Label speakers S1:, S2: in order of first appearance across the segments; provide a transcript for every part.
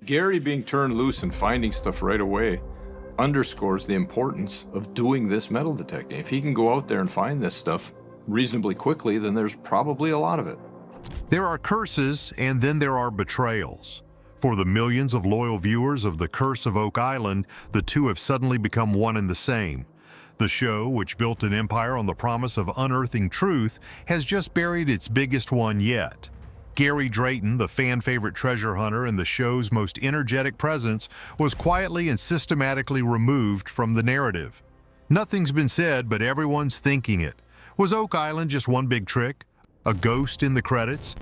S1: Gary being turned loose and finding stuff right away underscores the importance of doing this metal detecting. If he can go out there and find this stuff reasonably quickly, then there's probably a lot of it.
S2: There are curses, and then there are betrayals. For the millions of loyal viewers of The Curse of Oak Island, the two have suddenly become one and the same. The show, which built an empire on the promise of unearthing truth, has just buried its biggest one yet. Gary Drayton, the fan-favorite treasure hunter and the show's most energetic presence, was quietly and systematically removed from the narrative. Nothing's been said, but everyone's thinking it. Was Oak Island just one big trick? A ghost in the credits?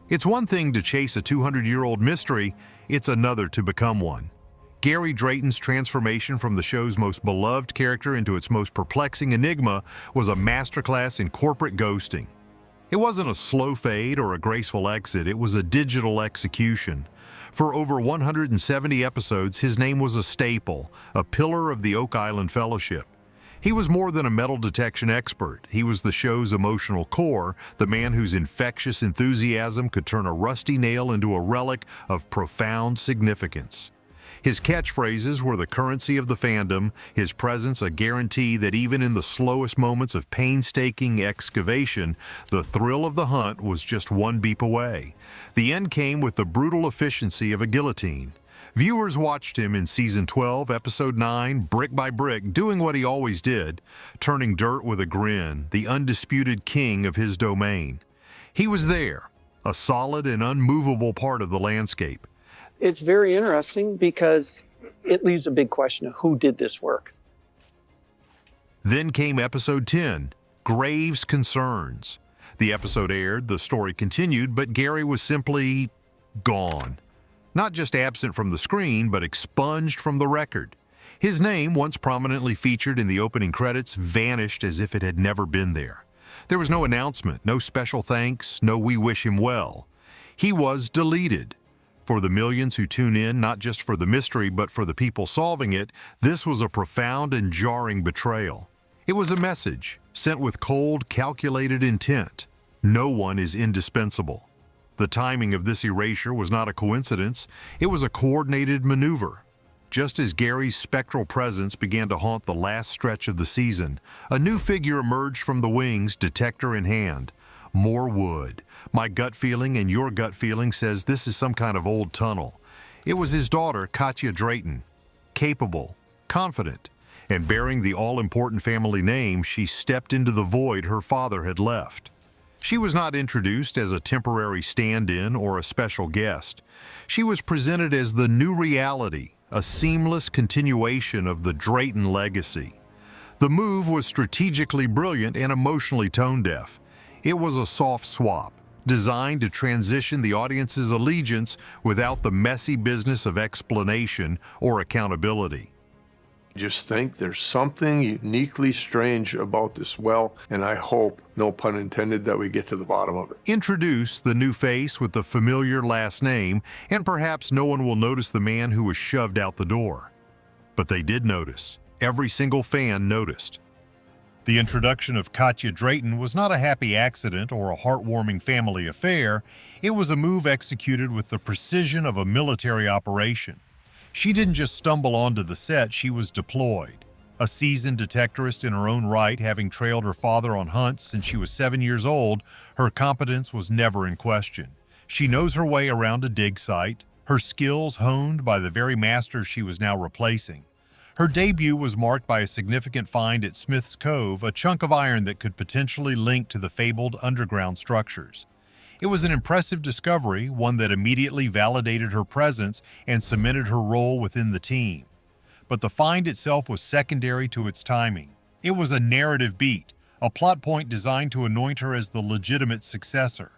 S2: It's one thing to chase a 200-year-old mystery, it's another to become one. Gary Drayton's transformation from the show's most beloved character into its most perplexing enigma was a masterclass in corporate ghosting. It wasn't a slow fade or a graceful exit, it was a digital execution. For over 170 episodes, his name was a staple, a pillar of the Oak Island Fellowship. He was more than a metal detection expert. He was the show's emotional core, the man whose infectious enthusiasm could turn a rusty nail into a relic of profound significance. His catchphrases were the currency of the fandom, his presence a guarantee that even in the slowest moments of painstaking excavation, the thrill of the hunt was just one beep away. The end came with the brutal efficiency of a guillotine. Viewers watched him in Season 12, Episode 9, brick by brick, doing what he always did, turning dirt with a grin, the undisputed king of his domain. He was there, a solid and unmovable part of the landscape.
S3: It's very interesting because it leaves a big question of who did this work.
S2: Then came Episode 10, Grave's Concerns. The episode aired, the story continued, but Gary was simply gone. Not just absent from the screen, but expunged from the record. His name, once prominently featured in the opening credits, vanished as if it had never been there. There was no announcement, no special thanks, no we wish him well. He was deleted. For the millions who tune in, not just for the mystery, but for the people solving it, this was a profound and jarring betrayal. It was a message, sent with cold, calculated intent. No one is indispensable. The timing of this erasure was not a coincidence, it was a coordinated maneuver. Just as Gary's spectral presence began to haunt the last stretch of the season, a new figure emerged from the wings, detector in hand. More wood. My gut feeling and your gut feeling says this is some kind of old tunnel. It was his daughter, Katya Drayton. Capable, confident, and bearing the all-important family name, she stepped into the void her father had left. She was not introduced as a temporary stand-in or a special guest. She was presented as the new reality, a seamless continuation of the Drayton legacy. The move was strategically brilliant and emotionally tone-deaf. It was a soft swap, designed to transition the audience's allegiance without the messy business of explanation or accountability.
S4: Just think there's something uniquely strange about this well, and I hope, no pun intended, that we get to the bottom of it.
S2: Introduce the new face with the familiar last name, and perhaps no one will notice the man who was shoved out the door. But they did notice. Every single fan noticed. The introduction of Katya Drayton was not a happy accident or a heartwarming family affair. It was a move executed with the precision of a military operation. She didn't just stumble onto the set, she was deployed. A seasoned detectorist in her own right, having trailed her father on hunts since she was 7 years old, her competence was never in question. She knows her way around a dig site, her skills honed by the very master she was now replacing. Her debut was marked by a significant find at Smith's Cove, a chunk of iron that could potentially link to the fabled underground structures. It was an impressive discovery, one that immediately validated her presence and cemented her role within the team. But the find itself was secondary to its timing. It was a narrative beat, a plot point designed to anoint her as the legitimate successor.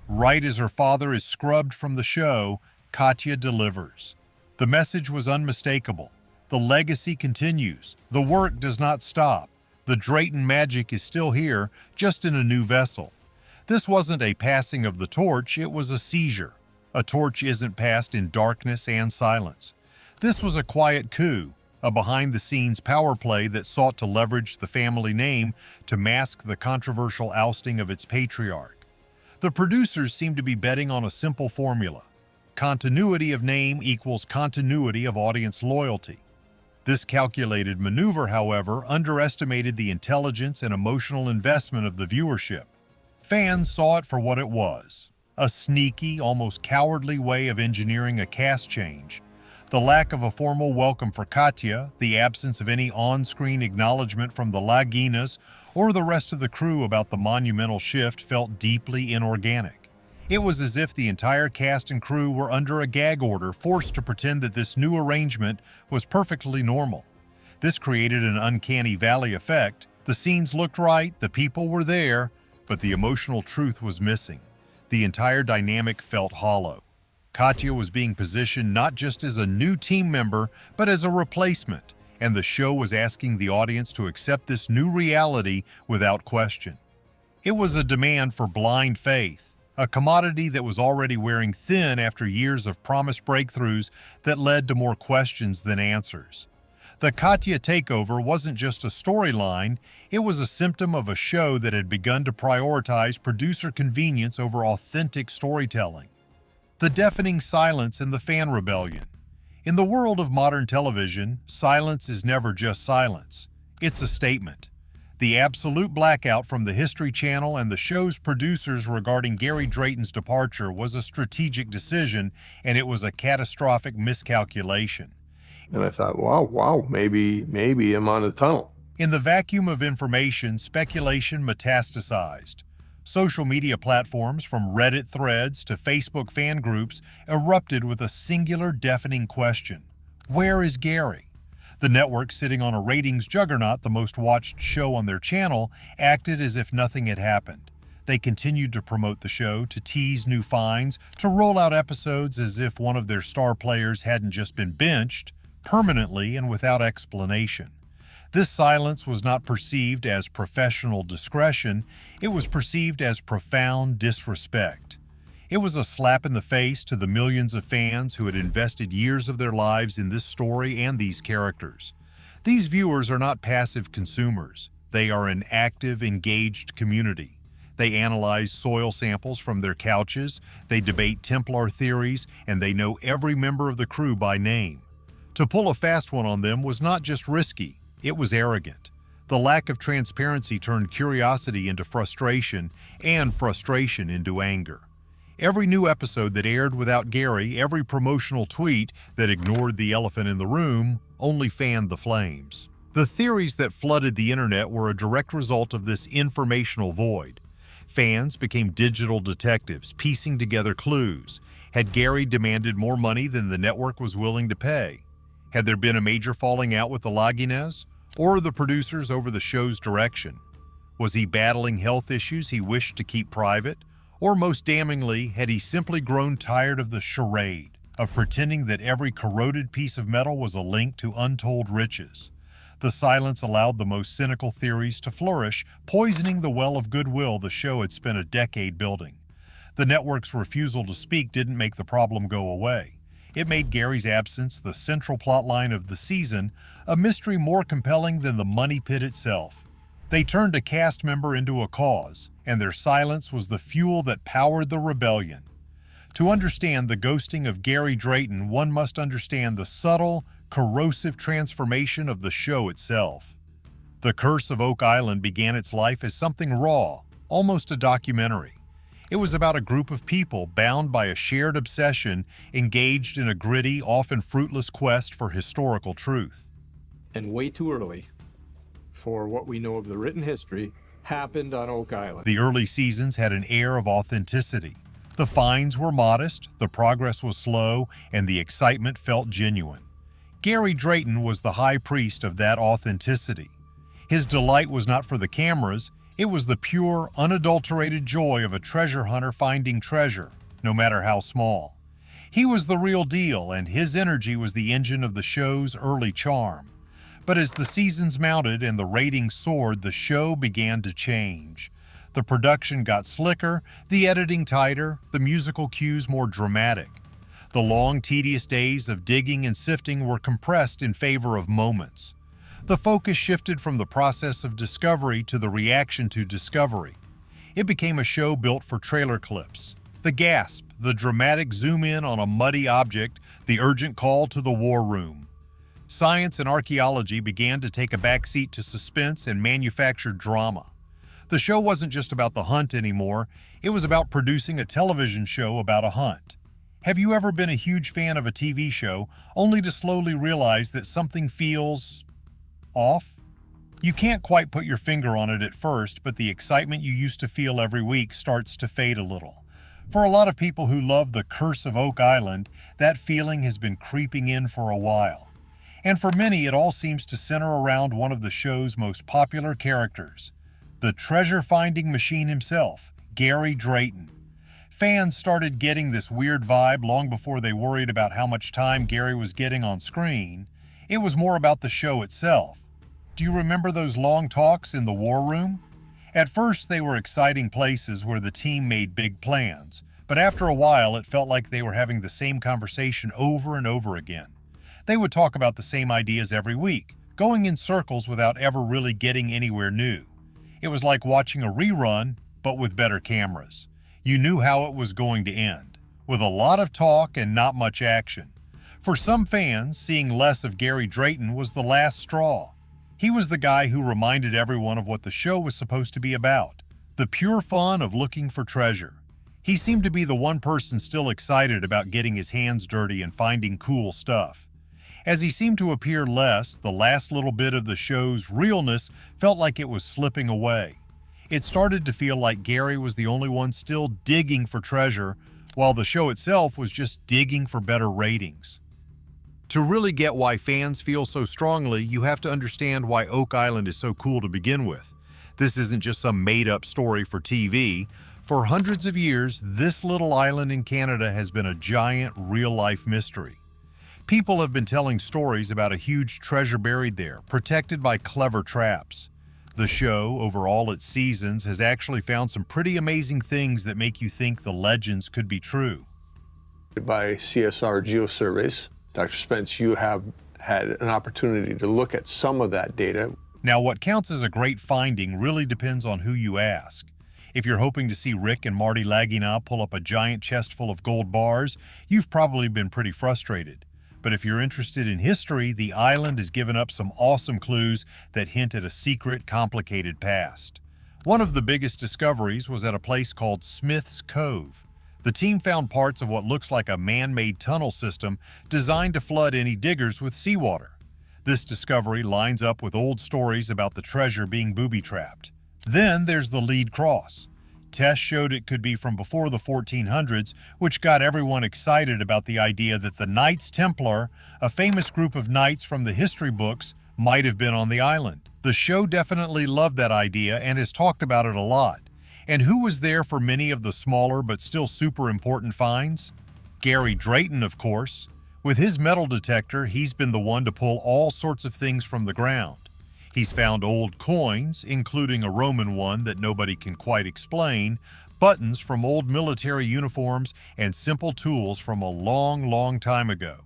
S2: Right as her father is scrubbed from the show, Katya delivers. The message was unmistakable. The legacy continues. The work does not stop. The Drayton magic is still here, just in a new vessel. This wasn't a passing of the torch, it was a seizure. A torch isn't passed in darkness and silence. This was a quiet coup, a behind-the-scenes power play that sought to leverage the family name to mask the controversial ousting of its patriarch. The producers seemed to be betting on a simple formula. continuity of name equals continuity of audience loyalty. This calculated maneuver, however, underestimated the intelligence and emotional investment of the viewership. Fans saw it for what it was, a sneaky, almost cowardly way of engineering a cast change. The lack of a formal welcome for Katya, the absence of any on-screen acknowledgement from the Laginas or the rest of the crew about the monumental shift felt deeply inorganic. It was as if the entire cast and crew were under a gag order, forced to pretend that this new arrangement was perfectly normal. This created an uncanny valley effect. The scenes looked right, the people were there, but the emotional truth was missing. The entire dynamic felt hollow. Katya was being positioned not just as a new team member, but as a replacement, and the show was asking the audience to accept this new reality without question. It was a demand for blind faith, a commodity that was already wearing thin after years of promised breakthroughs that led to more questions than answers. The Katya takeover wasn't just a storyline, it was a symptom of a show that had begun to prioritize producer convenience over authentic storytelling. The deafening silence and the fan rebellion. In the world of modern television, silence is never just silence. It's a statement. The absolute blackout from the History Channel and the show's producers regarding Gary Drayton's departure was a strategic decision, and it was a catastrophic miscalculation.
S4: And I thought, wow, maybe I'm on a tunnel.
S2: In the vacuum of information, speculation metastasized. Social media platforms, from Reddit threads to Facebook fan groups, erupted with a singular deafening question: where is Gary? The network, sitting on a ratings juggernaut, the most watched show on their channel, acted as if nothing had happened. They continued to promote the show, to tease new finds, to roll out episodes as if one of their star players hadn't just been benched, permanently and without explanation. This silence was not perceived as professional discretion, it was perceived as profound disrespect. It was a slap in the face to the millions of fans who had invested years of their lives in this story and these characters. These viewers are not passive consumers. They are an active, engaged community. They analyze soil samples from their couches, they debate Templar theories, and they know every member of the crew by name. To pull a fast one on them was not just risky, it was arrogant. The lack of transparency turned curiosity into frustration and frustration into anger. Every new episode that aired without Gary, every promotional tweet that ignored the elephant in the room, only fanned the flames. The theories that flooded the internet were a direct result of this informational void. Fans became digital detectives, piecing together clues. Had Gary demanded more money than the network was willing to pay? Had there been a major falling out with the Laginas or the producers over the show's direction? Was he battling health issues he wished to keep private? Or most damningly, had he simply grown tired of the charade, of pretending that every corroded piece of metal was a link to untold riches? The silence allowed the most cynical theories to flourish, poisoning the well of goodwill the show had spent a decade building. The network's refusal to speak didn't make the problem go away. It made Gary's absence, the central plotline of the season, a mystery more compelling than the money pit itself. They turned a cast member into a cause, and their silence was the fuel that powered the rebellion. To understand the ghosting of Gary Drayton, one must understand the subtle, corrosive transformation of the show itself. The Curse of Oak Island began its life as something raw, almost a documentary. It was about a group of people bound by a shared obsession, engaged in a gritty, often fruitless quest for historical truth.
S1: And way too early for what we know of the written history happened on Oak Island.
S2: The early seasons had an air of authenticity. The finds were modest, the progress was slow, and the excitement felt genuine. Gary Drayton was the high priest of that authenticity. His delight was not for the cameras, it was the pure, unadulterated joy of a treasure hunter finding treasure, no matter how small. He was the real deal, and his energy was the engine of the show's early charm. But as the seasons mounted and the ratings soared, the show began to change. The production got slicker, the editing tighter, the musical cues more dramatic. The long, tedious days of digging and sifting were compressed in favor of moments. The focus shifted from the process of discovery to the reaction to discovery. It became a show built for trailer clips. The gasp, the dramatic zoom in on a muddy object, the urgent call to the war room. Science and archaeology began to take a backseat to suspense and manufactured drama. The show wasn't just about the hunt anymore, it was about producing a television show about a hunt. Have you ever been a huge fan of a TV show, only to slowly realize that something feels off? You can't quite put your finger on it at first, but the excitement you used to feel every week starts to fade a little. For a lot of people who love The Curse of Oak Island, that feeling has been creeping in for a while. And for many, it all seems to center around one of the show's most popular characters, the treasure-finding machine himself, Gary Drayton. Fans started getting this weird vibe long before they worried about how much time Gary was getting on screen. It was more about the show itself. Do you remember those long talks in the war room? At first, they were exciting places where the team made big plans, but after a while, it felt like they were having the same conversation over and over again. They would talk about the same ideas every week, going in circles without ever really getting anywhere new. It was like watching a rerun, but with better cameras. You knew how it was going to end, with a lot of talk and not much action. For some fans, seeing less of Gary Drayton was the last straw. He was the guy who reminded everyone of what the show was supposed to be about, the pure fun of looking for treasure. He seemed to be the one person still excited about getting his hands dirty and finding cool stuff. As he seemed to appear less, the last little bit of the show's realness felt like it was slipping away. It started to feel like Gary was the only one still digging for treasure, while the show itself was just digging for better ratings. To really get why fans feel so strongly, you have to understand why Oak Island is so cool to begin with. This isn't just some made-up story for TV. For hundreds of years, this little island in Canada has been a giant, real-life mystery. People have been telling stories about a huge treasure buried there, protected by clever traps. The show, over all its seasons, has actually found some pretty amazing things that make you think the legends could be true.
S4: By CSR Geosurveys, Dr. Spence, you have had an opportunity to look at some of that data.
S2: Now, what counts as a great finding really depends on who you ask. If you're hoping to see Rick and Marty Lagina pull up a giant chest full of gold bars, you've probably been pretty frustrated. But if you're interested in history, the island has given up some awesome clues that hint at a secret, complicated past. One of the biggest discoveries was at a place called Smith's Cove. The team found parts of what looks like a man-made tunnel system designed to flood any diggers with seawater. This discovery lines up with old stories about the treasure being booby-trapped. Then there's the lead cross. Tests showed it could be from before the 1400s, which got everyone excited about the idea that the Knights Templar, a famous group of knights from the history books, might have been on the island. The show definitely loved that idea and has talked about it a lot. And who was there for many of the smaller but still super important finds? Gary Drayton, of course. With his metal detector, he's been the one to pull all sorts of things from the ground. He's found old coins, including a Roman one that nobody can quite explain, buttons from old military uniforms, and simple tools from a long, long time ago.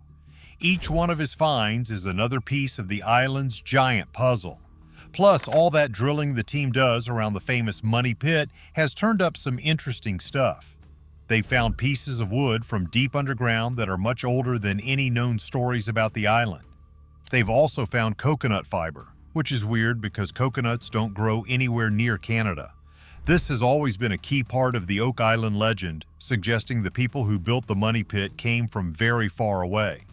S2: Each one of his finds is another piece of the island's giant puzzle. Plus, all that drilling the team does around the famous Money Pit has turned up some interesting stuff. They found pieces of wood from deep underground that are much older than any known stories about the island. They've also found coconut fiber, which is weird because coconuts don't grow anywhere near Canada. This has always been a key part of the Oak Island legend, suggesting the people who built the Money Pit came from very far away.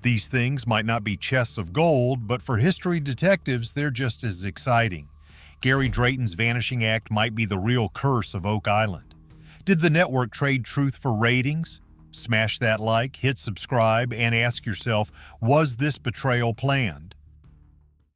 S2: These things might not be chests of gold, but for history detectives, they're just as exciting. Gary Drayton's vanishing act might be the real curse of Oak Island. Did the network trade truth for ratings? Smash that like, hit subscribe, and ask yourself, was this betrayal planned?